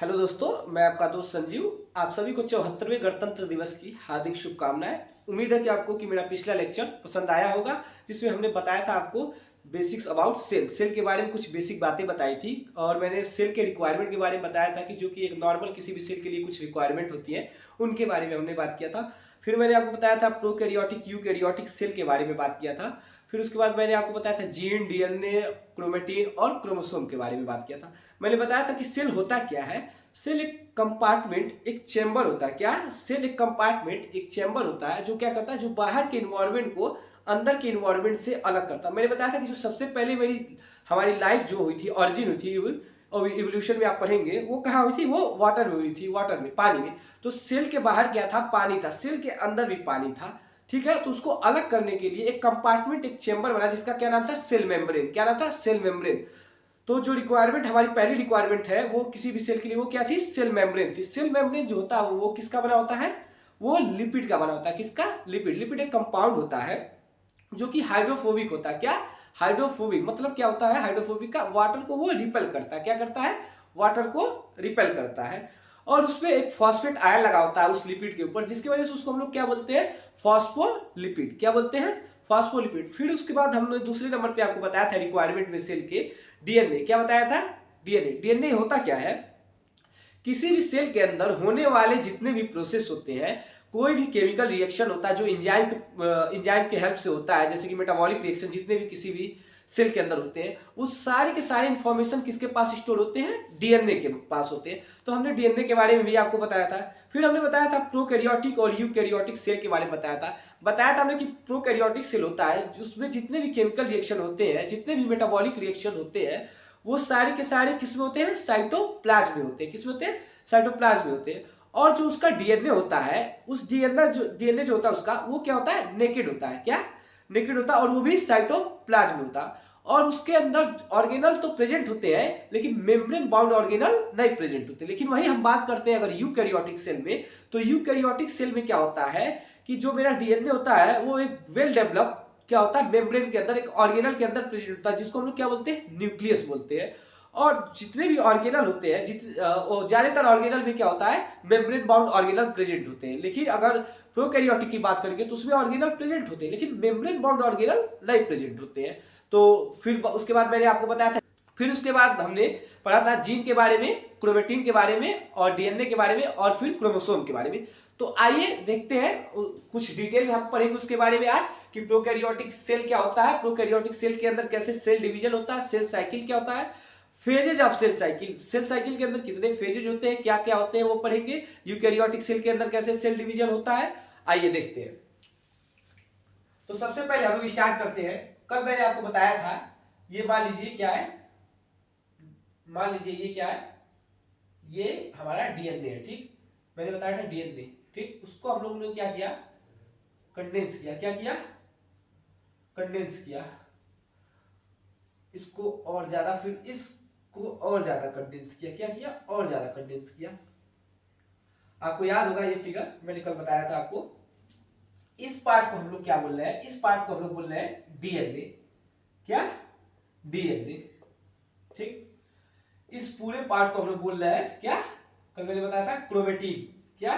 Hello दोस्तों, मैं आपका दोस्त संजीव। आप सभी को 74वें गणतंत्र दिवस की हार्दिक शुभकामनाएं। उम्मीद है कि आपको मेरा पिछला लेक्चर पसंद आया होगा, जिसमें हमने बताया था आपको बेसिक्स अबाउट सेल। सेल के बारे में कुछ बेसिक बातें बताई थी और मैंने सेल के रिक्वायरमेंट के बारे में बताया था कि जो कि एक नॉर्मल किसी भी सेल के लिए कुछ रिक्वायरमेंट होती है, उनके बारे में हमने बात किया था। फिर मैंने आपको बताया था प्रोकैरियोटिक यूकैरियोटिक सेल के बारे में बात किया था। फिर उसके बाद मैंने आपको बताया था जीन, डीएनए, क्रोमेटिन और क्रोमोसोम के बारे में बात किया था। मैंने बताया था कि सेल होता क्या है। सेल एक कंपार्टमेंट, एक चैम्बर होता है। क्या सेल एक कंपार्टमेंट, एक चैम्बर होता है जो क्या करता है, जो बाहर के इन्वायरमेंट को अंदर के इन्वायरमेंट से अलग करता है। मैंने बताया था कि जो सबसे पहले हमारी लाइफ जो हुई थी, ऑरिजिन हुई थी और इवोल्यूशन में आप पढ़ेंगे, वो कहाँ हुई थी, वो वाटर में हुई थी, वाटर में, पानी में। तो सेल के बाहर क्या था, पानी था। सेल के अंदर भी पानी था। ठीक है, तो उसको अलग करने के लिए एक कंपार्टमेंट, एक चैम्बर बना, जिसका क्या नाम था, सेल मेम्ब्रेन। क्या नाम था, सेल मेम्ब्रेन। तो जो रिक्वायरमेंट, हमारी पहली रिक्वायरमेंट है वो किसी भी सेल के लिए, वो क्या थी, सेल मेम्ब्रेन थी। सेल मेम्ब्रेन जो होता है वो किसका बना होता है, वो लिपिड का बना होता है। किसका, लिपिड। लिपिड एक कंपाउंड होता है जो कि हाइड्रोफोबिक होता है। क्या, हाइड्रोफोबिक मतलब क्या होता है, हाइड्रोफोबिक का वाटर को वो रिपेल करता है। क्या करता है, वाटर को रिपेल करता है। और उसमें एक फॉस्फेट आयन लगा होता है उस लिपिड के ऊपर, जिसकी वजह से उसको हम लोग क्या बोलते हैं, फॉस्फोलिपिड। क्या बोलते हैं, फॉस्फोलिपिड। फिर उसके बाद हमने दूसरे नंबर पे आपको बताया था रिक्वायरमेंट में सेल के, डीएनए। क्या बताया था, डीएनए। डीएनए होता क्या है, किसी भी सेल के अंदर होने वाले जितने भी प्रोसेस होते हैं, कोई भी केमिकल रिएक्शन होता है जो इंजाइम के हेल्प से होता है, जैसे कि मेटाबॉलिक रिएक्शन, जितने भी किसी भी सेल के अंदर होते हैं, उस सारे के सारे इंफॉर्मेशन किसके पास स्टोर होते हैं, डीएनए के पास होते हैं। तो हमने डीएनए के बारे में भी आपको बताया था। फिर हमने बताया था प्रोकैरियोटिक और यूकैरियोटिक सेल के बारे में बताया था हमने कि प्रोकैरियोटिक सेल होता है उसमें जितने भी केमिकल रिएक्शन होते हैं, जितने भी मेटाबॉलिक रिएक्शन होते हैं, वो सारे के सारे किस में होते हैं, साइटोप्लाज्म में होते हैं। किस में होते हैं, साइटोप्लाज्म में होते हैं। और जो उसका डीएनए होता है, उस डीएनए जो होता है उसका, वो क्या होता है, नेकेड होता है। क्या, नेकेड होता है, और वो भी साइटोप्लाज्म में होता है। और उसके अंदर ऑर्गेनल तो प्रेजेंट होते हैं, लेकिन मेम्ब्रेन बाउंड ऑर्गेनल नहीं प्रेजेंट होते। लेकिन वही हम बात करते हैं अगर यूकैरियोटिक सेल में, तो यूकैरियोटिक सेल में क्या होता है कि जो मेरा डीएनए होता है वो एक वेल डेवलप क्या होता है, मेम्ब्रेन के अंदर, एक ऑर्गेनल के अंदर प्रेजेंट होता है, जिसको हम लोग क्या बोलते हैं, न्यूक्लियस बोलते हैं। और जितने भी ऑर्गेनल होते हैं, ज्यादातर ऑर्गेनल में क्या होता है, मेम्ब्रेन बाउंड ऑर्गेनल प्रेजेंट होते हैं। लेकिन अगर प्रोकैरियोटिक की बात करेंगे तो उसमें ऑर्गेनल प्रेजेंट होते हैं, लेकिन मेम्ब्रेन बाउंड ऑर्गेनल नहीं प्रेजेंट होते हैं। तो फिर उसके बाद मैंने आपको बताया था, फिर उसके बाद हमने पढ़ा था जीन के बारे में, क्रोमेटिन के बारे में, और डीएनए के बारे में, और फिर क्रोमोसोम के बारे में। तो आइए देखते हैं, कुछ डिटेल में हम पढ़ेंगे उसके बारे में आज, कि प्रोकैरियोटिक सेल क्या होता है, प्रोकैरियोटिक सेल के अंदर कैसे सेल डिवीजन होता है, सेल साइकिल क्या होता है, phases of cell cycle, cell cycle के अंदर कितने फेजेज होते हैं, क्या क्या होते हैं, वो पढ़ेंगे। यूकैरियोटिक सेल के अंदर कैसे सेल डिवीजन होता है, आइए देखते हैं। तो सबसे पहले हम लोग स्टार्ट करते हैं। कल मैंने आपको बताया था, ये मान लीजिए क्या है, मान लीजिए ये क्या है, ये हमारा डीएनए है। ठीक, मैंने बताया था डीएनए। ठीक, उसको हम लोगों ने क्या किया, कंडेंस किया। क्या किया, कंडेंस किया इसको और ज्यादा, फिर इसको और ज्यादा कंडेंस किया। क्या किया, और ज्यादा कंडेंस किया। आपको याद होगा ये फिगर मैंने कल बताया था आपको। इस पार्ट को हम लोग क्या बोल रहे हैं, इस पार्ट को हम लोग बोल रहे हैं डीएनए। क्या, डीएनए। ठीक, इस पूरे पार्ट को हम लोग बोल रहे हैं क्या, कल मैंने बताया था क्रोमेटिन। क्या,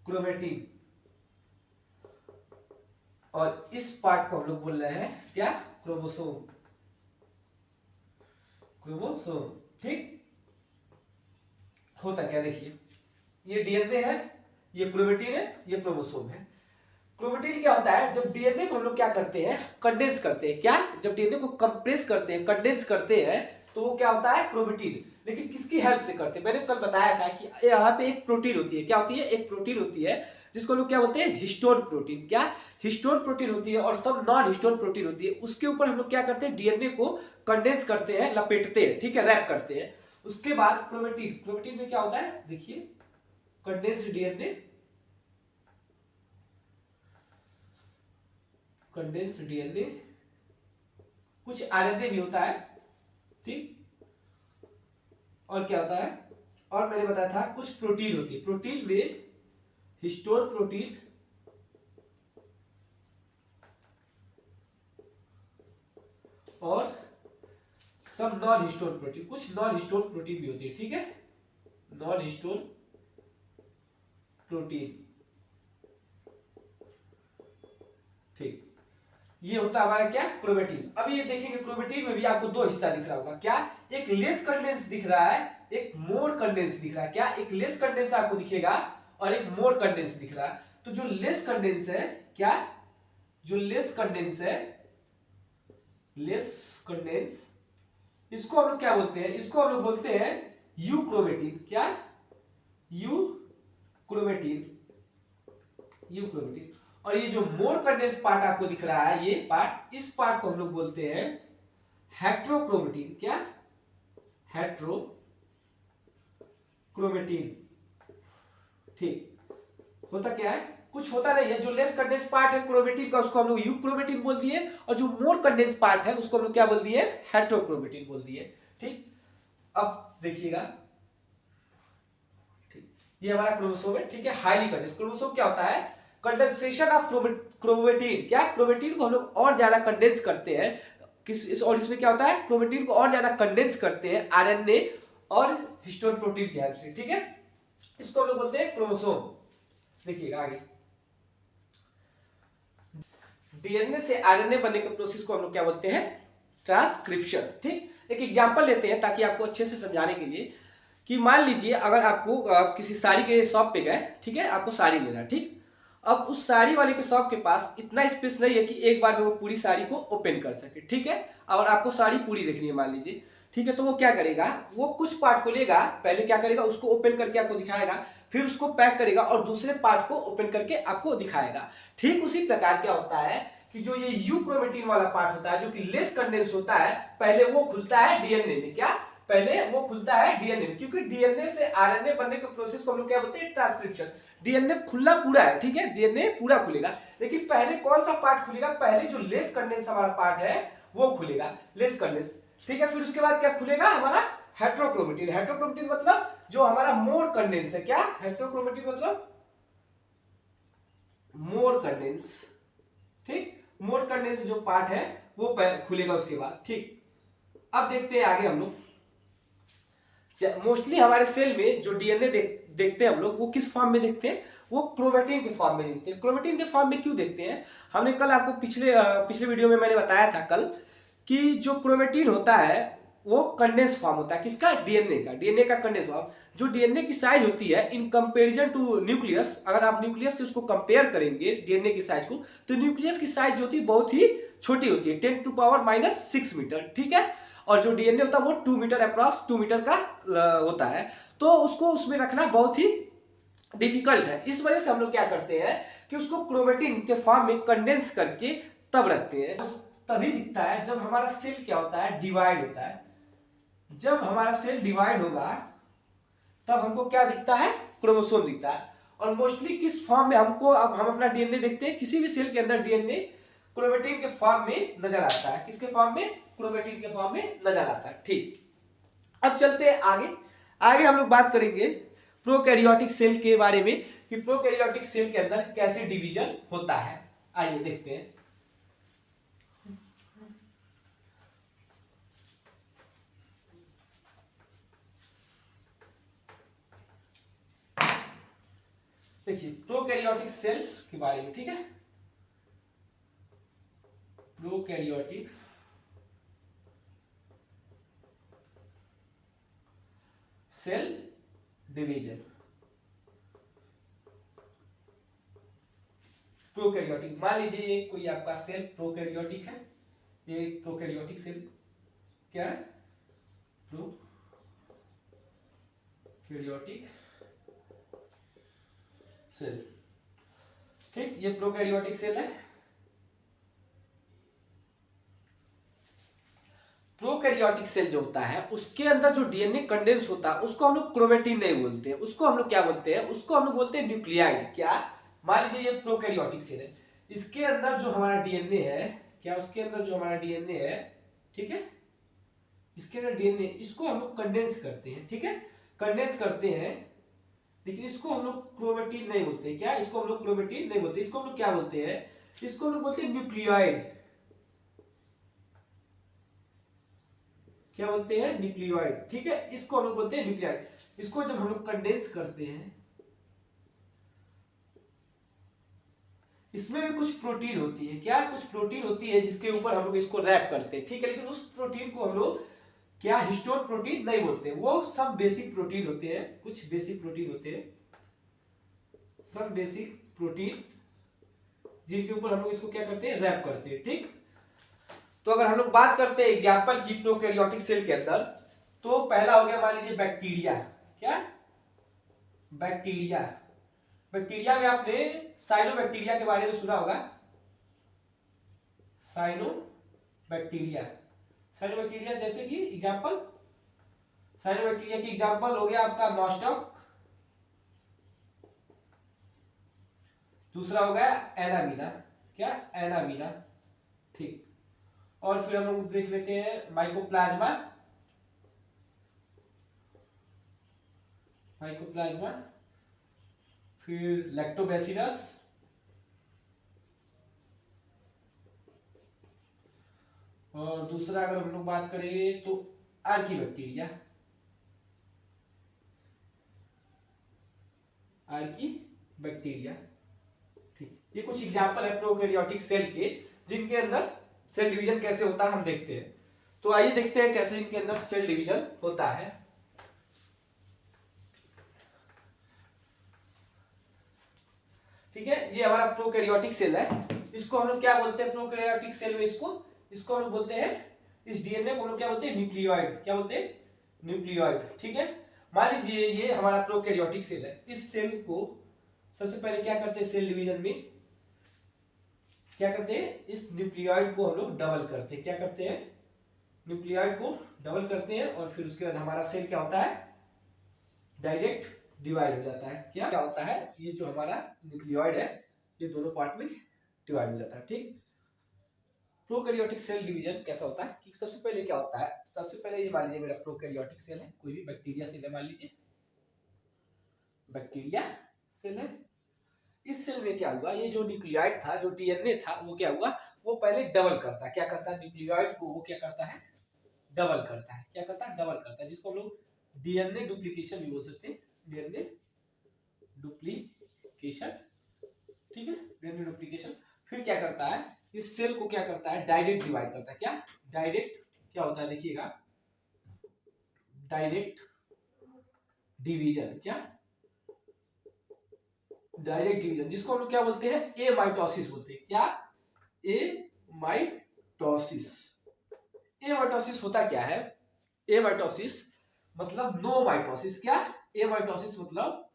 क्रोमेटिन। और इस पार्ट को हम लोग बोल रहे हैं क्या, क्रोमोसोम। क्रोमोसोम। ठीक, होता क्या देखिए, ये डीएनए है, ये क्रोमेटिन है, ये क्रोमोसोम है। क्रोमेटिन क्या होता है, जब डीएनए को हम लोग क्या करते हैं, कंडेंस करते हैं। क्या, जब डीएनए को कंप्रेस करते हैं, कंडेंस करते हैं, तो वो क्या होता है, क्रोमेटिन। लेकिन किसकी हेल्प से करते हैं, मैंने कल बताया था कि यहाँ पे एक प्रोटीन होती है। क्या होती है, एक प्रोटीन होती है, जिसको लोग क्या बोलते हैं, हिस्टोन प्रोटीन। क्या, हिस्टोन प्रोटीन होती है, और सब नॉन हिस्टोन प्रोटीन होती है। उसके ऊपर हम लोग क्या करते हैं, डीएनए को कंडेंस करते हैं, लपेटते हैं। ठीक है, रैप करते हैं। उसके बाद क्रोमेटिन, क्रोमेटिन में क्या होता है देखिए, कंडेंस्ड डीएनए, कंडेंस्ड डीएनए, कुछ आरएनए भी होता है। ठीक, और क्या होता है, और मैंने बताया था कुछ प्रोटीन होती है। प्रोटीन में हिस्टोन प्रोटीन और सब नॉन हिस्टोन प्रोटीन, कुछ नॉन हिस्टोन प्रोटीन भी होती है। ठीक है, नॉन हिस्टोन प्रोटीन। ठीक, ये होता है हमारा क्या, क्रोमेटिन। अब ये देखेंगे क्रोमेटिन में भी आपको दो हिस्सा दिख रहा होगा, क्या, एक लेस कंडेंस दिख रहा है, एक मोर कंडेंस दिख रहा है। क्या, एक लेस कंडेंस आपको दिखेगा और एक मोर कंडेंस दिख रहा है। तो जो लेस कंडेंस है, क्या, जो लेस कंडेंस है, लेस कंडेंस, इसको हम लोग क्या बोलते हैं, इसको हम लोग बोलते हैं यूक्रोमेटिन। क्या, यूक्रोमेटिन, यूक्रोमेटिन। और ये जो मोर कंडेंस पार्ट आपको दिख रहा है, ये पार्ट, इस पार्ट को हम लोग बोलते हैं हेट्रोक्रोमेटिन। क्या, हेट्रोक्रोमेटिन। ठीक, होता क्या है, कुछ होता नहीं है। जो लेस कंडेंस पार्ट है क्रोमेटिन का, उसको हम लोग यूक्रोमेटिन बोल दिए, और जो मोर कंडेंस पार्ट है उसको हम लोग क्या बोल दिए, हेट्रोक्रोमेटिन बोल दिए। ठीक, अब देखिएगा, ठीक, ये हमारा क्रोमोसोम है। ठीक है, हाईली कंडेंस क्रोमोसोम क्या होता है, कंडेंसेशन ऑफ क्रोमेटिन। क्या, क्रोमेटिन को हम लोग और ज्यादा कंडेंस करते हैं, और इसमें क्या होता है, क्रोमेटिन को और ज्यादा कंडेंस करते हैं आरएनए और हिस्टोन प्रोटीन की हेल्प से। ठीक है, इसको हम लोग बोलते हैं क्रोमोसोम। देखिएगा आगे, डीएनए से आरएनए बनने के प्रोसेस को हम लोग क्या बोलते हैं, ट्रांसक्रिप्शन। ठीक, एक एग्जांपल लेते हैं ताकि आपको अच्छे से समझाने के लिए, कि मान लीजिए अगर आपको किसी साड़ी के शॉप पे गए, ठीक है, आपको साड़ी लेना। ठीक, अब उस साड़ी वाले के शॉप के पास इतना स्पेस नहीं है कि एक बार में वो पूरी साड़ी को ओपन कर सके। ठीक है, और आपको साड़ी पूरी देखनी है मान लीजिए। ठीक है, तो वो क्या करेगा, वो कुछ पार्ट को लेगा, पहले क्या करेगा, उसको ओपन करके आपको दिखाएगा, फिर उसको पैक करेगा और दूसरे पार्ट को ओपन करके आपको दिखाएगा। ठीक उसी प्रकार क्या होता है कि जो ये यूक्रोमेटिन वाला पार्ट होता है, जो कि लेस कंडेंस होता है, पहले वो खुलता है डीएनए में। क्या, पहले वो खुलता है डीएनए में, क्योंकि डीएनए से आरएनए बनने के प्रोसेस को हम लोग क्या बोलते हैं, ट्रांसक्रिप्शन। डीएनए खुलना पूरा है, ठीक है, डीएनए पूरा खुलेगा, लेकिन पहले कौन सा पार्ट खुलेगा, पहले जो लेस कंडेंस हमारा पार्ट है वो खुलेगा, लेस कंडेंस। ठीक है, फिर उसके बाद क्या खुलेगा, हमारा हेट्रोक्रोमेटिन। हेट्रोक्रोमेटिन मतलब जो हमारा मोर कंडेंस है। क्या, हेट्रोक्रोमेटिन मतलब मोर कंडेंस। ठीक, मोर कंडेंस जो पार्ट है वो खुलेगा उसके बाद। ठीक, अब देखते हैं आगे हम लोग, मोस्टली हमारे सेल में जो डीएनए देखते हैं हम लोग, वो किस फॉर्म में देखते हैं, वो क्रोमेटिन के फॉर्म में देखते हैं। क्रोमेटिन के फॉर्म में क्यों देखते हैं, हमने कल आपको पिछले वीडियो में मैंने बताया था कल, कि जो क्रोमेटिन होता है वो कंडेंस फॉर्म होता है, किसका, डीएनए का कंडेंस फॉर्म। जो डीएनए की साइज होती है इन कंपेरिजन टू न्यूक्लियस, अगर आप न्यूक्लियस से उसको कंपेयर करेंगे डीएनए की साइज को, तो न्यूक्लियस की साइज जो होती है बहुत ही छोटी होती है, 10⁻⁻⁶ मीटर। ठीक है, और जो डीएनए होता है वो 2 मीटर, अप्रॉक्स 2 मीटर का होता है, तो उसको उसमें रखना बहुत ही डिफिकल्ट है। इस वजह से हम लोग क्या करते हैं कि उसको क्रोमेटिन के फॉर्म में कंडेंस करके तब रखते हैं। तभी दिखता है जब हमारा सेल क्या होता है, डिवाइड होता है। जब हमारा सेल डिवाइड होगा तब हमको क्या दिखता है, क्रोमोसोम दिखता है। और मोस्टली किस फॉर्म में हमको, अब हम अपना डीएनए देखते हैं, किसी भी सेल के अंदर डीएनए क्रोमेटिन के फॉर्म में नजर आता है। किसके फॉर्म में, क्रोमेटिन के फॉर्म में नजर आता है। ठीक, अब चलते हैं आगे। आगे हम लोग बात करेंगे प्रोकैरियोटिक सेल के बारे में, कि प्रोकैरियोटिक सेल के अंदर कैसे डिवीजन होता है। आइए देखते हैं। देखिए प्रोकैरियोटिक सेल के बारे में, ठीक है, प्रोकैरियोटिक सेल डिवीजन। प्रोकैरियोटिक, मान लीजिए ये कोई आपका सेल प्रोकैरियोटिक है, ये प्रोकैरियोटिक सेल क्या है, प्रोकैरियोटिक सेल। ठीक, ये प्रोकैरियोटिक सेल है। प्रोकैरियोटिक सेल जो होता है उसके अंदर जो डीएनए कंडेंस होता है उसको हम लोग क्रोमेटिन नहीं बोलते हैं, उसको हम लोग क्या बोलते हैं, उसको हम लोग बोलते हैं न्यूक्लियाइड। क्या, मान लीजिए ये प्रोकैरियोटिक सेल है, इसके अंदर जो हमारा डीएनए है, क्या, उसके अंदर जो हमारा डीएनए है, ठीक है, इसके अंदर डीएनए, इसको हम लोग कंडेंस करते हैं। ठीक है, कंडेंस करते हैं, लेकिन इसको हम लोग क्रोमेटिन नहीं बोलते। क्या, इसको हम लोग क्रोमेटिन नहीं बोलते, इसको हम लोग क्या बोलते हैं, इसको हम लोग बोलते हैं न्यूक्लियोइड। क्या बोलते हैं, न्यूक्लियोइड। ठीक है, इसको हम लोग बोलते हैं न्यूक्लियोइड। इसको जब हम लोग कंडेंस करते हैं, इसमें भी कुछ प्रोटीन होती है, क्या कुछ प्रोटीन होती है जिसके ऊपर हम लोग इसको रैप करते हैं। ठीक है, लेकिन उस प्रोटीन को हम लोग क्या हिस्टोन प्रोटीन नहीं बोलते, वो सब बेसिक प्रोटीन होते हैं, कुछ बेसिक प्रोटीन होते हैं, सब बेसिक प्रोटीन जिनके ऊपर हम लोग इसको क्या करते हैं, रैप करते हैं। ठीक, तो अगर हम लोग बात करते हैं एग्जाम्पल की प्रोकैरियोटिक सेल के अंदर, तो पहला हो गया मान लीजिए बैक्टीरिया। क्या, बैक्टीरिया। बैक्टीरिया में आपने साइनोबैक्टीरिया के बारे में सुना होगा, साइनोबैक्टीरिया। साइनोबैक्टीरिया जैसे कि एग्जाम्पल, साइनोबैक्टीरिया की एग्जाम्पल हो गया आपका नॉस्टॉक, दूसरा हो गया एनामीना। क्या, एनामीना। ठीक, और फिर हम लोग देख लेते हैं माइकोप्लाज्मा, माइकोप्लाज्मा, फिर लैक्टोबैसिलस, और दूसरा अगर हम लोग बात करें तो आर्कीबैक्टीरिया, आर्कीबैक्टीरिया। ठीक, ये कुछ एग्जाम्पल है प्रोकैरियोटिक सेल के जिनके अंदर सेल डिवीजन कैसे होता है हम देखते हैं। तो आइए देखते हैं कैसे इनके अंदर सेल डिवीजन होता है। ठीक है, ये हमारा प्रोकैरियोटिक सेल है, इसको हम लोग क्या बोलते हैं प्रोकैरियोटिक सेल में, इसको हम लोग बोलते हैं, इस डीएनए को हम लोग क्या बोलते हैं, न्यूक्लियोइड। क्या बोलते हैं, न्यूक्लियोइड। ठीक है, मान लीजिए ये हमारा प्रोकैरियोटिक सेल है, इस सेल को सबसे पहले क्या करते हैं, सेल डिवीजन में क्या करते हैं, इस न्यूक्लियोइड को हम लोग डबल करते हैं। क्या करते हैं, न्यूक्लियोइड को डबल करते हैं, और फिर उसके बाद हमारा सेल क्या होता है, डायरेक्ट डिवाइड हो जाता है। क्या क्या होता है, ये जो हमारा न्यूक्लियोइड है ये दोनों पार्ट में डिवाइड हो जाता है। ठीक, प्रोकैरियोटिक सेल डिवीजन कैसा होता है कि सबसे पहले क्या होता है, सबसे पहले ये मान लीजिए मेरा प्रोकैरियोटिक सेल है, कोई भी बैक्टीरिया सेल है, मान लीजिए बैक्टीरिया सेल है। इस सेल में क्या हुआ, ये जो न्यूक्लियोइड था, जो डीएनए था, वो क्या हुआ, वो पहले डबल करता है। क्या करता है, न्यूक्लियोइड को वो क्या करता है, डबल करता है। क्या करता है, डबल करता है, जिसको हम लोग डीएनए डुप्लीकेशन भी बोल सकते हैं, डीएनए डुप्लीकेशन। ठीक है, डीएनए डुप्लीकेशन। फिर क्या करता है, इस सेल को क्या करता है, डायरेक्ट डिवाइड करता है। क्या, डायरेक्ट क्या होता है, देखिएगा, डायरेक्ट डिवीजन। क्या, डायरेक्ट डिवीजन, जिसको हम लोग क्या बोलते हैं, ए माइटोसिस बोलते हैं। क्या, ए माइटोसिस। ए माइटोसिस होता क्या है, ए माइटोसिस मतलब नो माइटोसिस। क्या, ए माइटोसिस मतलब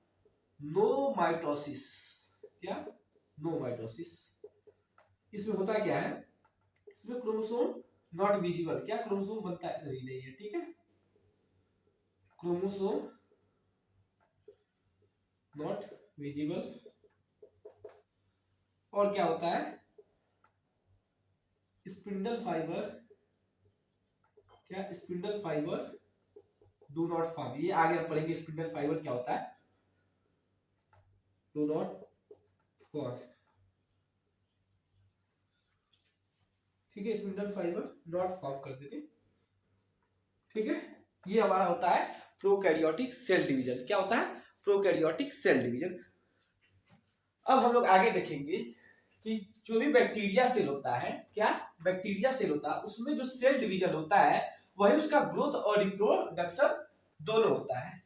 नो माइटोसिस। क्या, नो माइटोसिस। इसमें होता क्या है, इसमें क्रोमोसोम नॉट विजिबल। क्या, क्रोमोसोम बनता नहीं है। ठीक है, क्रोमोसोम नॉट विजिबल। और क्या होता है, स्पिंडल फाइबर, क्या, spindle fibre do not form. ये आगे हम पढ़ेंगे स्पिंडल फाइबर क्या होता है, डू नॉट फॉर्म। ठीक है, स्पिंडल फाइबर नॉट फॉर्म कर देते। ठीक है, ये हमारा होता है प्रोकैरियोटिक सेल डिवीजन। क्या होता है, प्रोकैरियोटिक सेल डिवीजन। अब हम लोग आगे देखेंगे कि जो भी बैक्टीरिया सेल होता है, क्या, बैक्टीरिया सेल होता है, उसमें जो सेल डिवीजन होता है वही उसका ग्रोथ और रिप्रोडक्शन दोनों होता है।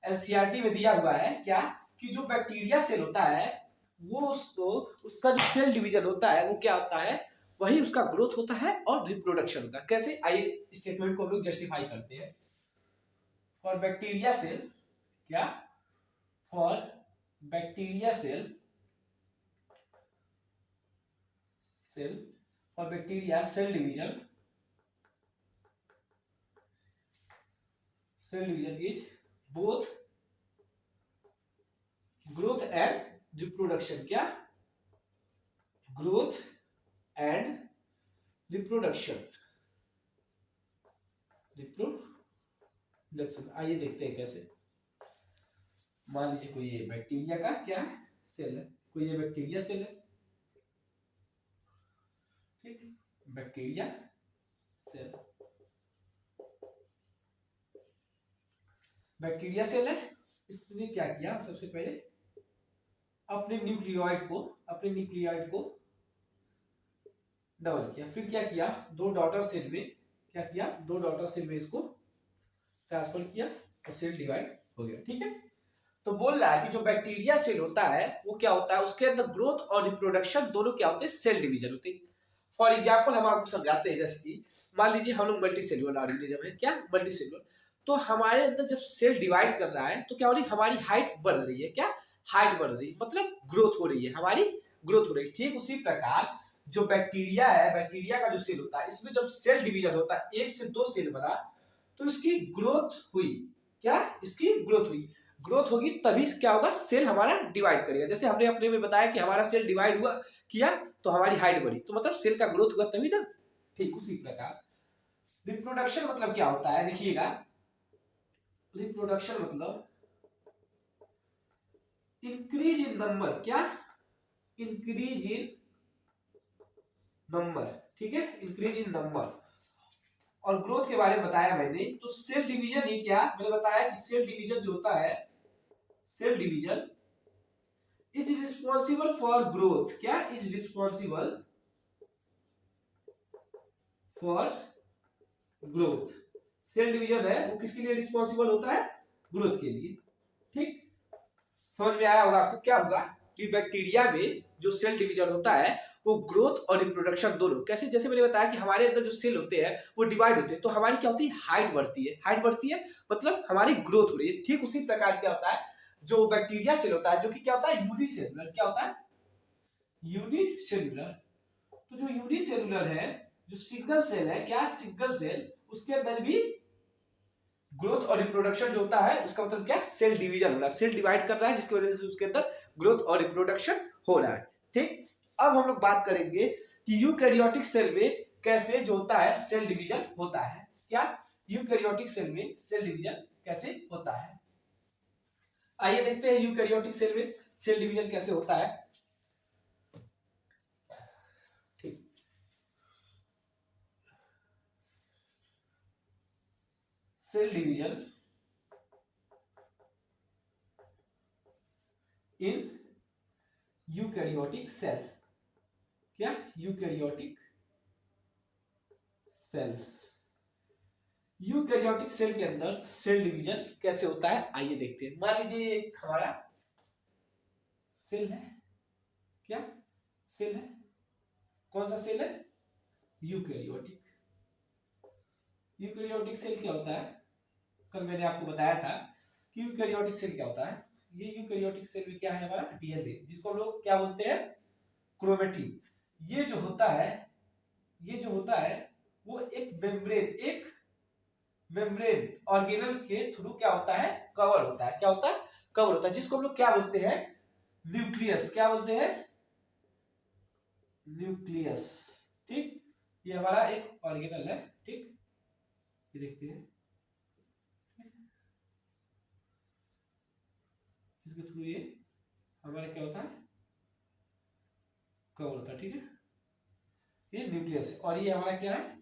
एनसीईआरटी में दिया हुआ है क्या, कि जो बैक्टीरिया सेल होता है वो उसका जो सेल डिवीजन होता है वो क्या होता है, वही उसका ग्रोथ होता है और रिप्रोडक्शन होता है। कैसे, आइए स्टेटमेंट को हम लोग जस्टिफाई करते हैं। फॉर बैक्टीरिया सेल, क्या, for bacteria cell, for bacteria cell division is both growth and reproduction. क्या, ग्रोथ एंड रिप्रोडक्शन, रिप्रोडक्शन। आइए देखते हैं कैसे। मान लीजिए कोई ये बैक्टीरिया का क्या है, सेल है, कोई ये बैक्टीरिया सेल है। ठीक, बैक्टीरिया सेल। बैक्टीरिया सेल है, इसने क्या किया, सबसे पहले अपने न्यूक्लियोइड को डबल किया, फिर क्या किया, दो डॉटर सेल में क्या किया, दो डॉटर सेल में इसको ट्रांसफर किया और सेल डिवाइड हो गया। ठीक है, तो बोल रहा है कि जो बैक्टीरिया सेल होता है वो क्या होता है, उसके अंदर ग्रोथ और रिप्रोडक्शन दोनों क्या होते हैं, सेल डिवीजन होते हैं। फॉर एग्जाम्पल हम आपको समझाते हैं, जैसे कि मान लीजिए हम लोग मल्टी सेलुलर ऑर्गेनिज्म है, क्या मल्टी सेलुलर, तो हमारे अंदर जब सेल डिवाइड कर रहा है तो क्या हो रही है, हमारी हाइट बढ़ रही है, क्या हाइट बढ़ रही है, मतलब ग्रोथ हो रही है, हमारी ग्रोथ हो रही है। ठीक उसी प्रकार जो बैक्टीरिया है, बैक्टीरिया का जो सेल होता है, इसमें जब सेल डिवीजन होता है, एक से दो सेल बना, तो इसकी ग्रोथ हुई, क्या इसकी ग्रोथ हुई, ग्रोथ होगी तभी क्या होगा, सेल हमारा डिवाइड करेगा। जैसे हमने अपने में बताया कि हमारा सेल डिवाइड हुआ किया तो हमारी हाइट बढ़ी, तो मतलब सेल का ग्रोथ हुआ तभी ना। ठीक उसी प्रकार रिप्रोडक्शन मतलब क्या होता है, देखिएगा, रिप्रोडक्शन मतलब इंक्रीज इन नंबर, क्या इंक्रीज इन नंबर, ठीक है, इंक्रीज इन नंबर। और ग्रोथ के बारे में बताया मैंने, तो सेल डिवीजन ही क्या मैंने बताया कि सेल डिवीजन जो होता है, cell division is responsible for growth, क्या is responsible for growth, cell division है वो किसके लिए रिस्पॉन्सिबल होता है, ग्रोथ के लिए। ठीक, समझ में आया होगा आपको, क्या होगा कि बैक्टीरिया में जो सेल डिवीजन होता है वो ग्रोथ और रिप्रोडक्शन दोनों, कैसे, जैसे मैंने बताया कि हमारे अंदर जो सेल होते हैं वो डिवाइड होते हैं, तो हमारी क्या होती है, हाइट बढ़ती है, हाइट बढ़ती है मतलब हमारी ग्रोथ हो रही है। ठीक उसी प्रकार क्या होता है, जो बैक्टीरिया सेल होता है, जो कि क्या होता है, यूनिसेलुलर, क्या होता है, यूनिसेलुलर। तो जो यूनिसेलुलर है, जो सिंगल सेल है, क्या सिंगल सेल, उसके अंदर भी ग्रोथ और रिप्रोडक्शन जो होता है, उसका मतलब क्या, सेल डिवीजन हो रहा है, सेल डिवाइड कर रहा है, जिसकी वजह से उसके अंदर ग्रोथ और रिप्रोडक्शन हो रहा है। ठीक, अब हम लोग बात करेंगे कि यूकैरियोटिक सेल में कैसे जो होता है सेल डिवीजन होता है, क्या यूकैरियोटिक सेल में सेल डिवीजन कैसे होता है। आइए देखते हैं यूकैरियोटिक सेल में सेल डिवीजन कैसे होता है। ठीक, cell division in eukaryotic cell, क्या यूकैरियोटिक सेल, यूकैरियोटिक सेल के अंदर सेल डिवीजन कैसे होता है, आइए देखते हैं। मान लीजिए एक हमारा सेल है, क्या सेल है, कौन सा सेल है, यूकैरियोटिक। यूकैरियोटिक सेल क्या होता है, कल मैंने आपको बताया था कि यूकैरियोटिक सेल क्या होता है। ये यूकैरियोटिक सेल में क्या है, हमारा डीएनए, जिसको हम लोग क्या बोलते हैं, क्रोमेटिन। ये जो होता है, ये जो होता है वो एक मेम्ब्रेन ऑर्गेनल के थ्रू क्या होता है, कवर होता है, क्या होता है, कवर होता है, जिसको हम लोग क्या बोलते हैं, न्यूक्लियस, क्या बोलते हैं, न्यूक्लियस। ठीक, ये हमारा एक ऑर्गेनल है। ठीक, ये देखते हैं, जिसके थ्रू ये हमारा क्या होता है, कवर होता है। ठीक है, ये न्यूक्लियस है, और ये हमारा क्या है,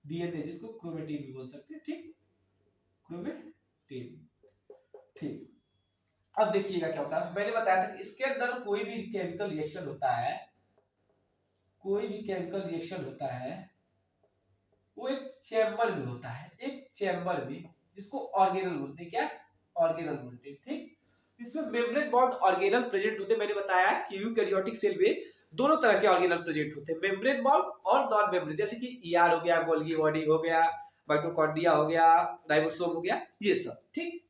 डीएनए, जिसको क्रोमेटिन भी बोल सकते हैं। ठीक, क्रोमेटिन। ठीक, अब देखिएगा क्या होता है, मैंने बताया था कि इसके अंदर कोई भी केमिकल रिएक्शन होता है, कोई भी केमिकल रिएक्शन होता है वो एक चैम्बर में होता है, एक चैम्बर में, जिसको ऑर्गेनल बोलते हैं, क्या ऑर्गेनल बोलते हैं। ठीक, इसमें मेम्ब्रेन बॉन्ड ऑर्गेनल प्रेजेंट होते हैं। मैंने बताया कि यूकैरियोटिक सेल में दोनों तरह के ऑर्गेनल प्रेजेंट होते हैं, मेम्ब्रेन बॉन्ड और नॉन मेम्ब्रेन, जैसे कि ईआर हो गया, गोल्गी बॉडी हो गया, माइटोकॉन्ड्रिया हो गया, राइबोसोम हो गया, ये सब। ठीक,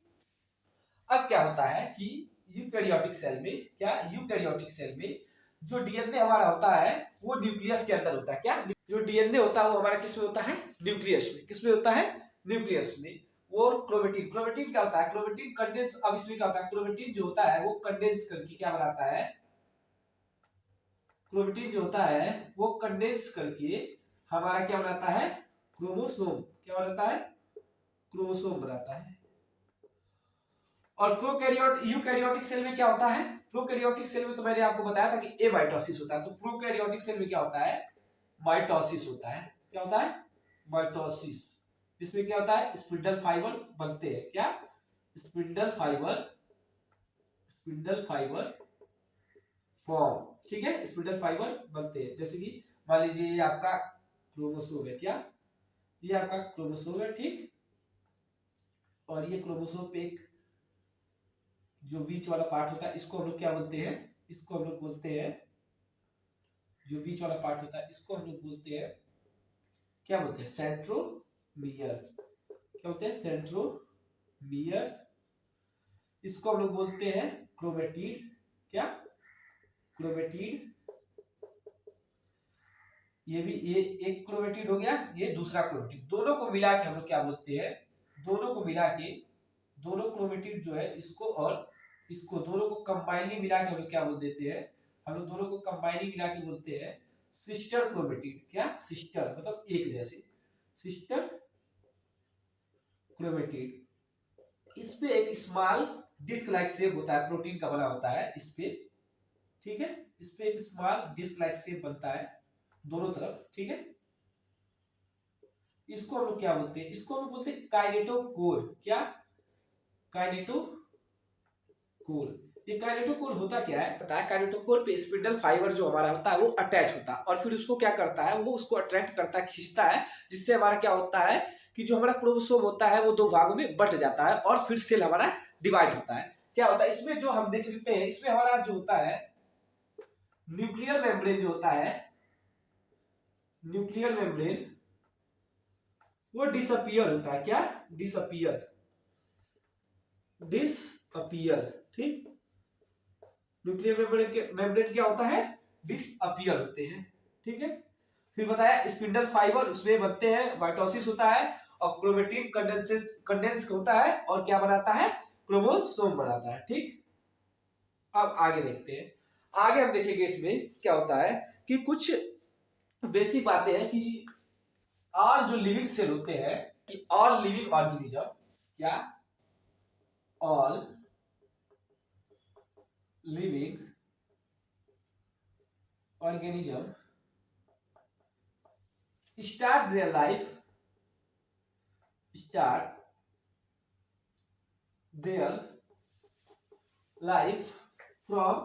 अब क्या होता है कि यूकैरियोटिक सेल में, क्या यूकैरियोटिक सेल में जो डीएनए हमारा होता है वो न्यूक्लियस के अंदर होता है, क्या जो डीएनए होता है वो हमारा किस में होता है, न्यूक्लियस में, किस में होता है, न्यूक्लियस में। वो क्रोमेटिन, क्रोमेटिन क्या होता है, क्रोमेटिन कंडेंस, अब इसमें क्या होता है, क्रोमेटिन जो होता है वो कंडेंस करके क्या बनाता है, क्रोमेटिन जो होता है वो कंडेंस करके हमारा क्या बनाता है, क्रोमोसोम, क्या बनाता है, क्रोमोसोम बनाता है। और प्रोकैरियोट यूकैरियोटिक सेल में क्या होता है, प्रोकैरियोटिक सेल में तो मैंने आपको बताया था कि एमाइटोसिस होता है, तो प्रोकैरियोटिक सेल में क्या होता है, माइटोसिस होता है, क्या होता है, माइटोसिस, जिसमें क्या होता है, स्पिंडल फाइबर बनते हैं, क्या स्पिंडल फाइबर फॉर्म, ठीक है, स्पिंडल फाइबर बनते हैं। जैसे कि मान लीजिए ये आपका क्रोमोसोम है, क्या ये आपका क्रोमोसोम है, ठीक, और ये क्रोमोसोम पे एक जो बीच वाला पार्ट होता है इसको हम लोग क्या बोलते हैं, इसको हम लोग बोलते हैं, जो बीच वाला पार्ट होता है इसको हम लोग बोलते हैं, क्या बोलते हैं, सेंट्रोमियर। क्या बोलते हैं, सेंट्रोमियर। इसको हम लोग बोलते हैं क्रोमेटिड, क्या, क्रोमेटिड। ये भी, ये एक क्रोमेटिड हो गया, ये दूसरा क्रोमेटिड, दोनों को मिला के हम लोग क्या बोलते हैं, दोनों को मिला के, दोनों क्रोमेटिड जो है इसको और इसको दोनों को कंबाइनली मिला के हम लोग क्या बोल देते हैं, हम लोग दोनों को कंबाइनली मिला के बोलते हैं सिस्टर क्रोमेटिड। क्या, सिस्टर मतलब एक जैसे, सिस्टर क्रोमेटिड। इस पे एक स्मॉल डिस्क लाइक शेप होता है, प्रोटीन का बना होता है इस पे, ठीक है, इस पे एक स्मॉल डिस्क लाइक शेप बनता है दोनों तरफ, ठीक है। इसको हम लोग क्या बोलते हैं, इसको हम लोग बोलते हैं काइनेटोकोर। क्या, काइनेटोकोर। ये काइनेटोकोर होता क्या है, पता है, काइनेटोकोर पे स्पिंडल फाइबर जो हमारा होता है वो अटैच होता है और फिर उसको क्या करता है, वो उसको अट्रैक्ट करता है, खींचता है, जिससे हमारा क्या होता है कि जो हमारा क्रोमोसोम होता है वो दो भागों में बट जाता है और फिर सेल हमारा डिवाइड होता है। क्या होता है इसमें, जो हम देख लेते हैं इसमें हमारा जो होता है न्यूक्लियर मेम्ब्रेन जो होता है, न्यूक्लियर मेम्ब्रेन वो डिसअपियर होता है। क्या, डिसअपियर, डिसअपियर, ठीक। न्यूक्लियर मेम्ब्रेन क्या होता है, डिसअपियर होते हैं, ठीक है। फिर बताया स्पिंडल फाइबर उसमें बनते हैं, माइटोसिस होता है और क्रोमेटिन कंडेंस होता है और क्या बनाता है, क्रोमोसोम बनाता है, ठीक। अब आगे देखते हैं, आगे हम देखेंगे इसमें क्या होता है कि कुछ बेसिक बातें हैं कि और जो लिविंग सेल होते हैं, कि ऑल लिविंग ऑर्गेनिज्म, क्या, all living organism start their life from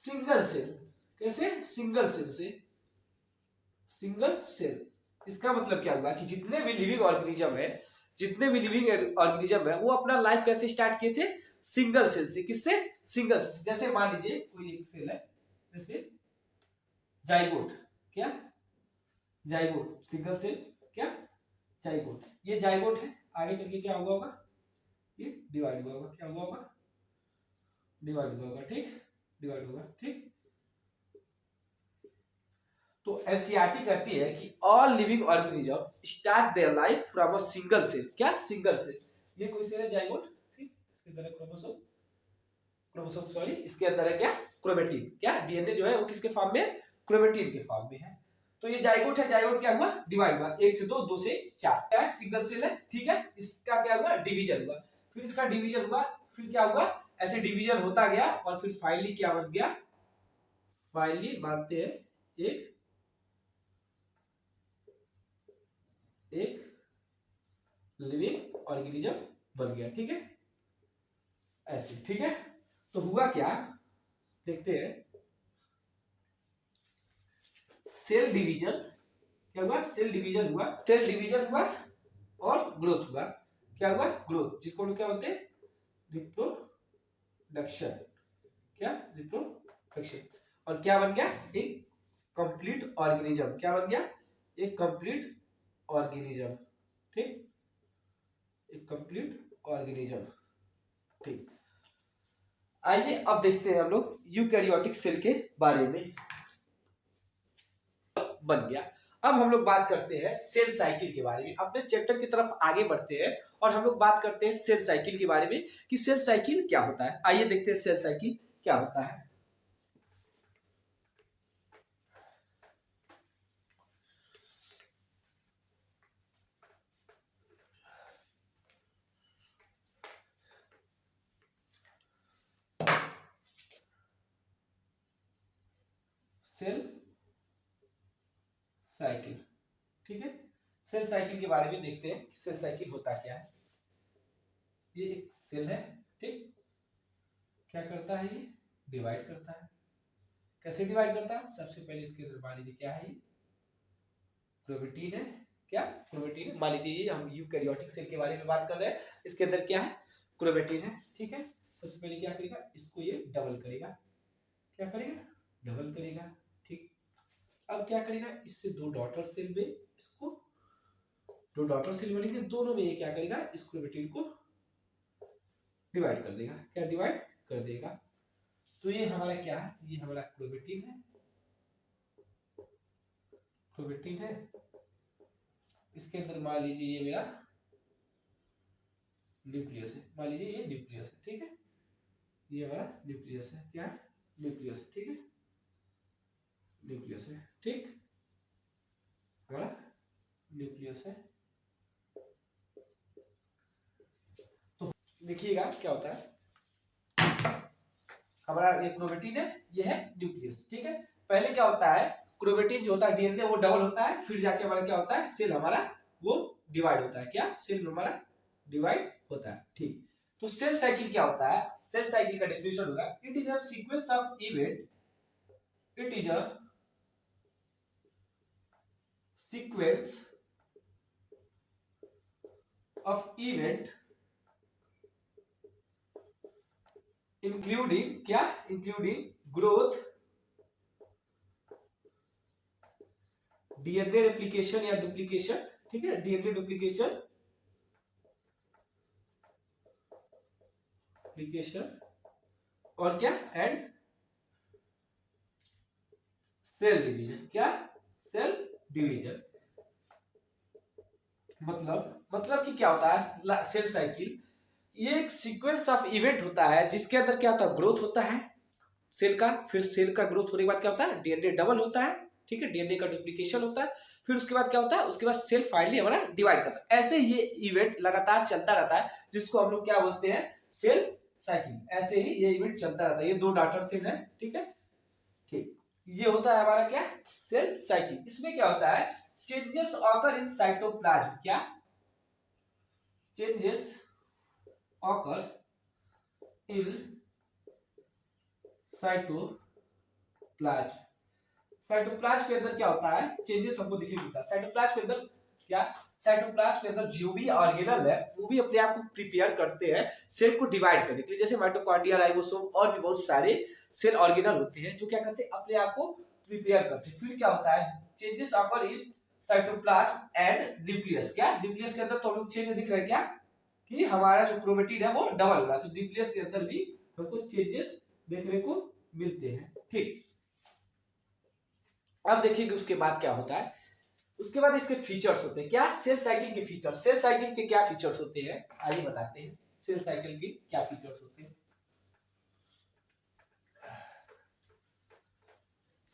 single cell. कैसे, सिंगल सेल से, सिंगल सेल। इसका मतलब क्या हुआ कि जितने भी लिविंग ऑर्गेनिज्म है, जितने भी लिविंग ऑर्गेनिज्म है वो अपना लाइफ कैसे स्टार्ट किए थे, सिंगल सेल से। किससे, सिंगल सेल। जैसे मान लीजिए कोई एक सेल है, जैसे जाइगोट, क्या, जाइगोट, सिंगल सेल, क्या, जाइगोट। ये जाइगोट है, आगे चल के क्या होगा, ये डिवाइड हुआ होगा, क्या हुआ होगा, डिवाइड हुआ होगा, ठीक, डिवाइड होगा, ठीक। तो एनसीईआरटी कहती है कि all living organism start their life from a single cell. क्या, सिंगल सेल। ये कोई सेल है जाइगोट, ठीक, इसके अंदर है क्रोमोसोम, क्रोमोसोम सॉरी, इसके अंदर है क्या, क्रोमेटिन। क्या, डीएनए जो है वो किसके फॉर्म में, क्रोमेटिन के फॉर्म में है। तो ये जाइगोट है, जाइगोट क्या हुआ, डिवाइड हुआ, 1 से 2, 2 से 4, क्या है, सिंगल सेल है, ठीक है। इसका क्या हुआ, डिवीजन हुआ, फिर इसका डिवीजन हुआ, फिर क्या हुआ, ऐसे डिवीजन होता गया और फिर फाइनली क्या बन गया, फाइनली मानते हैं एक लिविंग ऑर्गेनिज्म बन गया, ठीक है, ऐसे, ठीक है। तो हुआ क्या, देखते हैं, सेल डिवीजन। क्या हुआ, सेल डिवीजन हुआ, सेल डिवीजन हुआ और ग्रोथ हुआ। क्या हुआ, ग्रोथ, जिसको हम क्या बोलते हैं, रिप्रोडक्शन। क्या, रिप्रोडक्शन। और क्या बन गया, एक कंप्लीट ऑर्गेनिज्म। क्या बन गया, एक कंप्लीट ऑर्गेनिज्म, ठीक, एक कंप्लीट ऑर्गेनिज्म, ठीक। आइए अब देखते हैं हम लोग यूकैरियोटिक सेल के बारे में। बन गया। अब हम लोग बात करते हैं सेल साइकिल के बारे में, अपने चैप्टर की तरफ आगे बढ़ते हैं और हम लोग बात करते हैं सेल साइकिल के बारे में कि सेल साइकिल क्या होता है। आइए देखते हैं सेल साइकिल क्या होता है। सेल साइकिल, ठीक है, सेल साइकिल के बारे में देखते हैं सेल साइकिल होता क्या है। ये एक सेल है, ठीक। क्या करता है ये, डिवाइड करता है। कैसे डिवाइड करता है, सबसे पहले इसके अंदर मान लीजिए क्या है, ये क्रोमेटिन है। क्या, क्रोमेटिन है। मान लीजिए हम यूकैरियोटिक सेल के बारे में बात कर रहे हैं, इसके अंदर क्या है, क्रोमेटिन है, ठीक है। सबसे पहले क्या करेगा, इसको ये डबल करेगा। क्या करेगा, डबल करेगा, ठीक। अब क्या करेगा, इससे दो डॉटर सेल में इसको, दो डॉटर सेल बनेंगे, दोनों में ये क्या करेगा, इस क्रोमेटिन को डिवाइड कर देगा। क्या डिवाइड कर देगा, तो ये हमारा क्या है, ये हमारा क्रोमेटिन है, क्रोमेटिन है। इसके अंदर मान लीजिए ये मेरा न्यूक्लियस है, मान लीजिए ये न्यूक्लियस है, ठीक है। ये हमारा न्यूक्लियस है, क्या है, न्यूक्लियस है, ठीक है, न्यूक्लियस है, ठीक, हमारा न्यूक्लियस है। तो देखिएगा क्या होता है, हमारा ये क्रोमेटिन है, ये है न्यूक्लियस, ठीक है। पहले क्या होता है, क्रोमेटिन जो होता है डीएनए वो डबल होता है, फिर जाके हमारा क्या होता है, सेल हमारा वो डिवाइड होता है। क्या, सेल हमारा डिवाइड होता है, ठीक। तो सेल साइकिल क्या होता है, सेल साइकिल का डेफिनेशन होगा, it is a sequence of event, it is a sequence of event including, क्या, इंक्लूडिंग ग्रोथ, डीएनए रेप्लिकेशन या डुप्लीकेशन, ठीक है, डीएनए डुप्लीकेशन, एप्लीकेशन, और क्या, एंड सेल डिवीजन। क्या, सेल डिवीजन। मतलब कि क्या होता है सेल साइकिल, ये एक सीक्वेंस ऑफ इवेंट होता है जिसके अंदर क्या होता है, ग्रोथ होता है सेल का, फिर सेल का ग्रोथ होने के बाद क्या होता है, डीएनए डबल होता है, ठीक है, डीएनए का डुप्लीकेशन होता है, फिर उसके बाद क्या होता है, उसके बाद सेल फाइनली हमारा डिवाइड करता है। ऐसे ये इवेंट लगातार चलता रहता है, जिसको हम लोग क्या बोलते हैं, सेल साइकिल। ऐसे ही ये इवेंट चलता रहता है। ये दो डॉटर सेल है, ठीक है, ठीक। ये होता है हमारा क्या, सेल साइकिल। इसमें क्या होता है, चेंजेस ऑकर इन साइटोप्लाज्म, क्या, changes occur in cytoplasm. Cytoplasm के अंदर क्या होता है, चेंजेस हमको दिखने मिलता है। साइटोप्लाज्म के अंदर क्या, साइटोप्लाज्म के अंदर जो भी ऑर्गेनल है वो भी अपने आप को प्रिपेयर करते हैं सेल को डिवाइड करने के लिए। जैसे माइटोकॉन्ड्रिया, राइबोसोम और भी बहुत सारे सेल ऑर्गेनल होते हैं जो क्या करते हैं, अपने आप को प्रिपेयर करते हैं। फिर क्या होता है, changes occur in cytoplasm and nucleus. क्या, न्यूक्लियस के अंदर तो हम लोग चेंज दिख रहा है, क्या कि हमारा जो क्रोमेटिन है वो डबल हो रहा है, तो न्यूक्लियस के अंदर भी हमको चेंजेस देखने को मिलते हैं, ठीक। अब देखिए उसके बाद क्या होता है, उसके बाद इसके फीचर्स होते हैं। क्या, सेल साइकिल के फीचर्स। सेल साइकिल के क्या फीचर्स होते हैं, आइए बताते हैं सेल साइकिल के क्या फीचर्स होते हैं।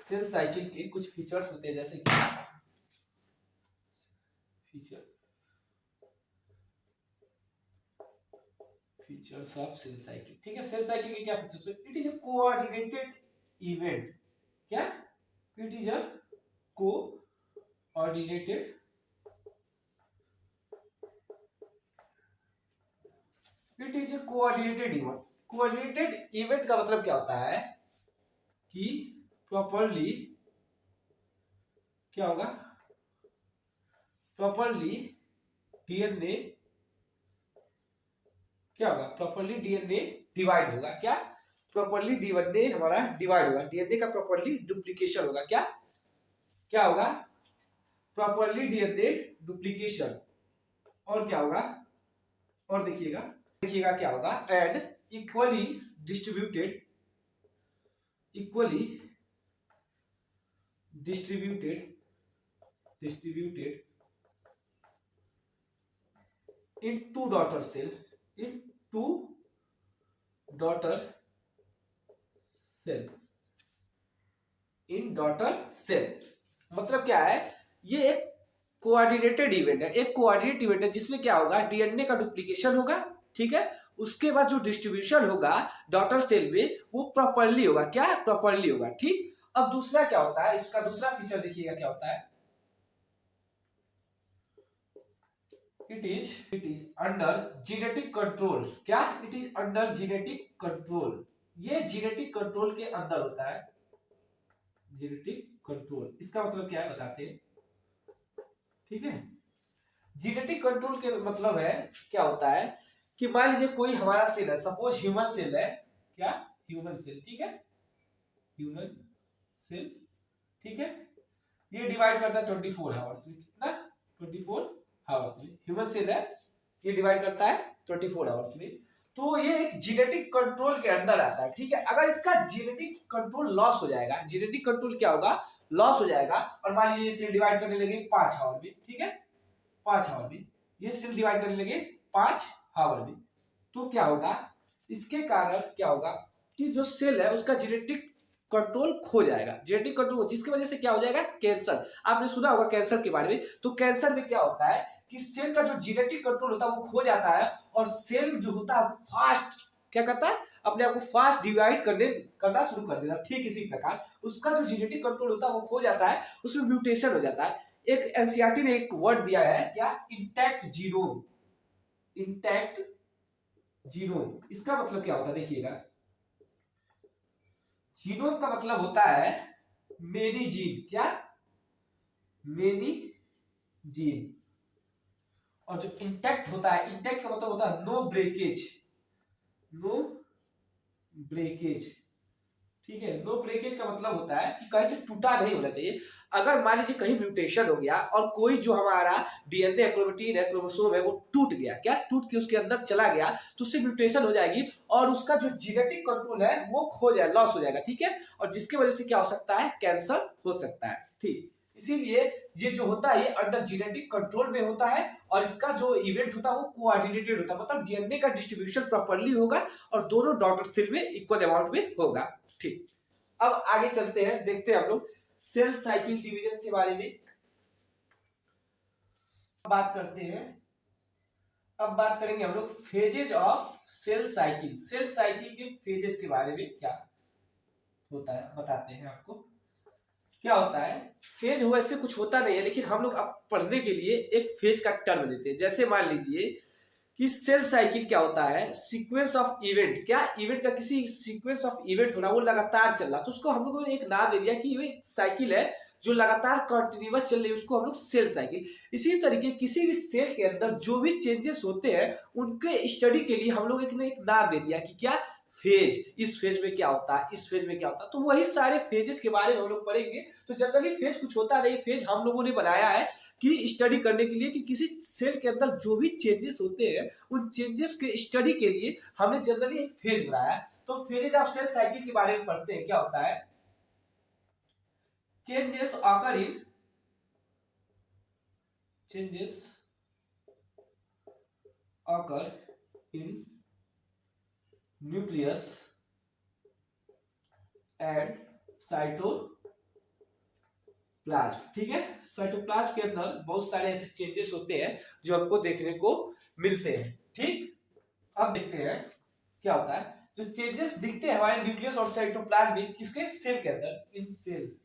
सेल साइकिल के कुछ फीचर्स होते हैं, जैसे कि फीचर्स ऑफ सेल साइकिल, ठीक है। सेल साइकिल के क्या फीचर्स है, it is a coordinated event. क्या, it is a coordinated, it is a coordinated event. Coordinated event का मतलब क्या होता है कि प्रॉपरली क्या होगा, प्रॉपरली डीएनए क्या होगा, प्रॉपरली डीएनए डिवाइड होगा। क्या, प्रॉपरली डीएनए हमारा डिवाइड होगा, डीएनए का प्रॉपरली डुप्लीकेशन होगा। क्या क्या होगा, प्रॉपरली डीएनए डुप्लीकेशन, और क्या होगा, और देखिएगा देखिएगा क्या होगा, and equally distributed, equally distributed in two daughter cell, in two daughter cell, in daughter cell। मतलब क्या है, ये एक कोऑर्डिनेटेड इवेंट है, एक कोऑर्डिनेट इवेंट है जिसमें क्या होगा, डीएनए का डुप्लीकेशन होगा, ठीक है। उसके बाद जो डिस्ट्रीब्यूशन होगा डॉटर सेल में वो प्रॉपरली होगा। क्या, प्रॉपरली होगा, ठीक। अब दूसरा क्या होता है, इसका दूसरा फीचर देखिएगा क्या होता है, it is under genetic control. क्या? It is under genetic control. ये जीनेटिक कंट्रोल के अंदर होता है। जीनेटिक कंट्रोल इसका मतलब क्या है बताते हैं। ठीक है, जीनेटिक कंट्रोल के मतलब है क्या होता है कि मान लीजिए कोई हमारा सेल है, सपोज ह्यूमन सेल है। क्या? Human cell. ठीक है, ह्यूमन सेल। ठीक है, ये डिवाइड करता है 24 आवर्स में। कितना? 24 आवर्स में ह्यूमन सेल है, ये डिवाइड करता है 24 आवर्स में। तो ये एक जीनेटिक कंट्रोल के अंदर आता है। ठीक है, अगर इसका जीनेटिक कंट्रोल लॉस हो जाएगा, जीनेटिक कंट्रोल क्या होगा? लॉस हो जाएगा, और मान लीजिए सेल डिवाइड करने लगे 5 आवर में। ठीक है, 5 आवर में ये सेल डिवाइड करने लगे 5 आवर में, तो क्या होगा? इसके कारण क्या होगा कि जो सेल है उसका जेनेटिक कंट्रोल खो जाएगा। जेनेटिक कंट्रोल जिसकी वजह से क्या हो जाएगा? कैंसर। आपने सुना होगा कैंसर के बारे में। तो कैंसर में क्या होता है कि सेल का जो जेनेटिक कंट्रोल होता है वो खो जाता है, और सेल जो होता है फास्ट क्या करता है? अपने आप को फास्ट डिवाइड करना शुरू कर देता है। ठीक इसी प्रकार उसका जो जेनेटिक कंट्रोल होता है वो खो जाता है, उसमें म्यूटेशन हो जाता है। एक एनसीईआरटी में एक वर्ड दिया है, क्या? Intact genome. इंटैक्ट जीनोम इसका मतलब क्या होता है देखिएगा। जीनोम का मतलब होता है मेनी जीन। क्या? Many gene. और जो इंटैक्ट होता है, इंटैक्ट का मतलब होता है नो ब्रेकेज। No breakage. ठीक है, नो ब्रेकेज का मतलब होता है कि कहीं से टूटा नहीं होना चाहिए। अगर मान लीजिए कहीं म्यूटेशन हो गया और कोई जो हमारा डीएनए है, क्रोमेटिन है, क्रोमोसोम है, वो टूट गया, क्या? टूट के उसके अंदर चला गया, तो उससे म्यूटेशन हो जाएगी और उसका जो जेनेटिक कंट्रोल है वो खो जाए, लॉस हो जाएगा। ठीक है, और जिसकी वजह से क्या हो सकता है? कैंसर हो सकता है। ठीक, इसीलिए ये जो होता है ये अंडर जेनेटिक कंट्रोल में होता है, और इसका जो इवेंट होता है वो कोऑर्डिनेटेड होता है, मतलब डीएनए का डिस्ट्रीब्यूशन प्रॉपर्ली होगा और दोनों डॉटर सेल में इक्वल अमाउंट में होगा। ठीक, अब आगे चलते हैं, देखते हैं हम लोग सेल साइकिल डिवीजन के बारे में बात करते हैं। अब बात करेंगे हम लोग phases of cell cycle. Cell cycle के फेजेस के बारे में क्या होता है बताते हैं आपको। क्या होता है? फेज वैसे कुछ होता नहीं है, लेकिन हम लोग अब पढ़ने के लिए एक फेज का टर्म देते हैं। जैसे मान लीजिए कि सेल साइकिल क्या होता है? Sequence of event. क्या? इवेंट का किसी सीक्वेंस ऑफ इवेंट होना, वो लगातार चल रहा, तो उसको हम लोगों ने एक नाम दे दिया कि ये साइकिल है जो लगातार कंटिन्यूअस चल रही है, उसको हम लोग सेल साइकिल। इसी तरीके किसी भी सेल के अंदर जो भी चेंजेस होते हैं उनके स्टडी के लिए हम लोग एक नाम दे दिया कि क्या? फेज। इस फेज में क्या होता है, इस फेज में क्या होता है, तो वही सारे फेजेस के बारे में हम लोग पढ़ेंगे। तो जनरली फेज कुछ होता नहीं, फेज हम लोगों ने बनाया है कि स्टडी करने के लिए कि किसी सेल के अंदर जो भी चेंजेस होते हैं उन चेंजेस के स्टडी के लिए हमने जनरली एक फेज बनाया है। तो फेजेज ऑफ सेल साइकिल के बारे में पढ़ते हैं। क्या होता है? Changes occur in nucleus and cytoplasm. ठीक है, साइटोप्लाज्म के अंदर बहुत सारे ऐसे चेंजेस होते हैं जो हमको देखने को मिलते हैं। ठीक, अब देखते हैं क्या होता है। जो चेंजेस दिखते हैं हमारे न्यूक्लियस और साइटोप्लाज्म में, किसके? सेल के अंदर। In cell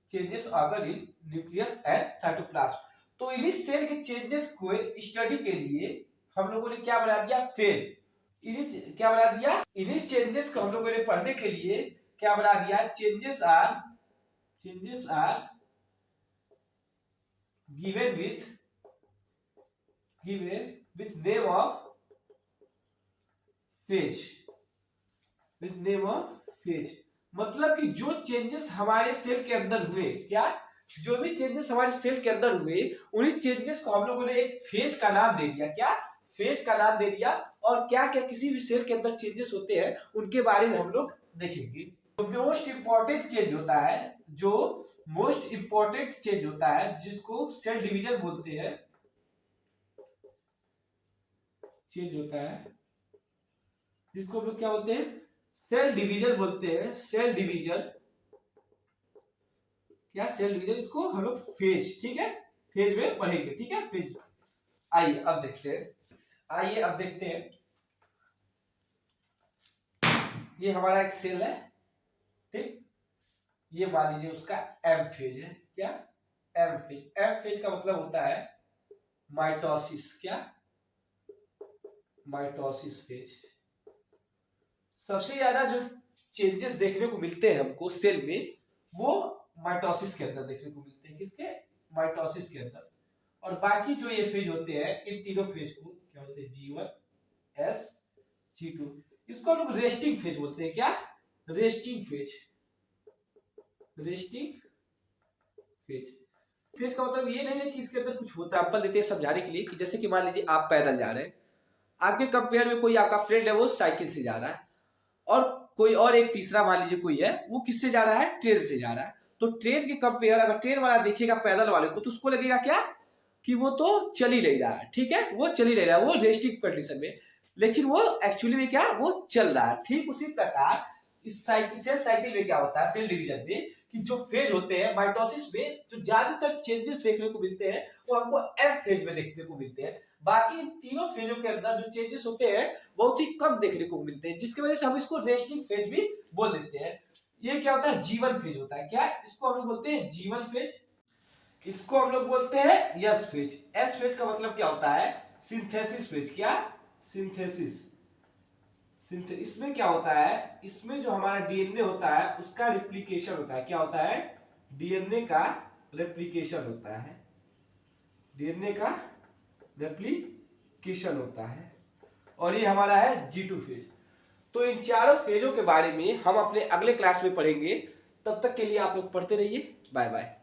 changes occur in nucleus and cytoplasm. तो इन्हीं सेल के चेंजेस को स्टडी के लिए हम लोगों ने क्या बना दिया? फेज। इन्हीं क्या बना दिया? इन्हीं चेंजेस को हम लोगों ने पढ़ने के लिए क्या बना दिया? Changes are given with name of phase. With name of phase मतलब कि जो चेंजेस हमारे सेल के अंदर हुए, क्या? जो भी चेंजेस हमारे सेल के अंदर हुए उन्हीं चेंजेस को हम लोगों ने एक फेज का नाम दे दिया। क्या? फेज का नाम दे दिया। और क्या क्या किसी भी सेल के अंदर चेंजेस होते हैं उनके बारे में हम लोग देखेंगे। जो मोस्ट इंपॉर्टेंट चेंज होता है, जो मोस्ट इंपॉर्टेंट चेंज होता है जिसको सेल डिवीजन बोलते हैं, चेंज होता है जिसको हम लोग क्या बोलते हैं? सेल डिवीजन बोलते हैं। सेल डिवीजन, क्या? सेल डिवीजन, इसको हम लोग फेज, ठीक है, फेज में पढ़ेंगे। ठीक है, फेज। आइए अब देखते हैं, ये हमारा एक सेल है। ठीक, ये मान लीजिए उसका एम फेज है। क्या? M phase. एम फेज का मतलब होता है माइटोसिस, क्या? Mitosis phase. सबसे ज्यादा जो चेंजेस देखने को मिलते हैं हमको सेल में, वो माइटोसिस के अंदर देखने को मिलते हैं। किसके? माइटोसिस के अंदर। और बाकी जो ये फेज होते हैं, इन तीनों फेज को क्या बोलते हैं? G1 S G2। इसको हम लोग रेस्टिंग फेज बोलते हैं। क्या? Resting phase. Resting phase. Phase का मतलब ये नहीं है कि इसके अंदर कुछ होता है। एग्जांपल देते हैं समझाने के लिए कि जैसे कि मान लीजिए आप पैदल जा रहे हैं, आपके कंपेयर में कोई आपका फ्रेंड है वो साइकिल से जा रहा है, और कोई और एक तीसरा मान लीजिए कोई है वो किससे जा रहा है? ट्रेन से जा रहा है। तो ट्रेन के कंपेयर अगर ट्रेन वाला देखिएगा पैदल वाले को, तो उसको लगेगा क्या कि वो तो चल ही नहीं रहा है। ठीक है, वो चल ही नहीं रहा है, वो रेस्टिंग कंडीशन में, लेकिन वो एक्चुअली में क्या, वो चल रहा है। ठीक उसी प्रकार इस सेल साइकिल में क्या होता है, सेल डिवीजन में, कि जो फेज होते हैं माइटोसिस में, जो ज्यादातर चेंजेस देखने को मिलते हैं वो हमको एम फेज में देखने को मिलते हैं। बाकी तीनों फेजों के अंदर जो चेंजेस होते हैं बहुत ही कम देखने को मिलते हैं, जिसकी वजह से हम इसको रेस्टिंग फेज भी बोल देते हैं। ये क्या होता है? जीवन फेज होता है। क्या? इसको हम लोग बोलते हैं जीवन फेज। इसको हम लोग बोलते हैं यस फेज। एस फेज का मतलब क्या होता है? Synthesis phase. क्या? सिंथेसिस। इसमें क्या होता है? इसमें जो हमारा डीएनए होता है उसका रिप्लिकेशन होता है। क्या होता है? डीएनए का रेप्लिकेशन होता है। डीएनए का रेप्लिकेशन होता है। और ये हमारा है G2 फेज। तो इन चारों फेजों के बारे में हम अपने अगले क्लास में पढ़ेंगे। तब तक के लिए आप लोग पढ़ते रहिए। Bye bye.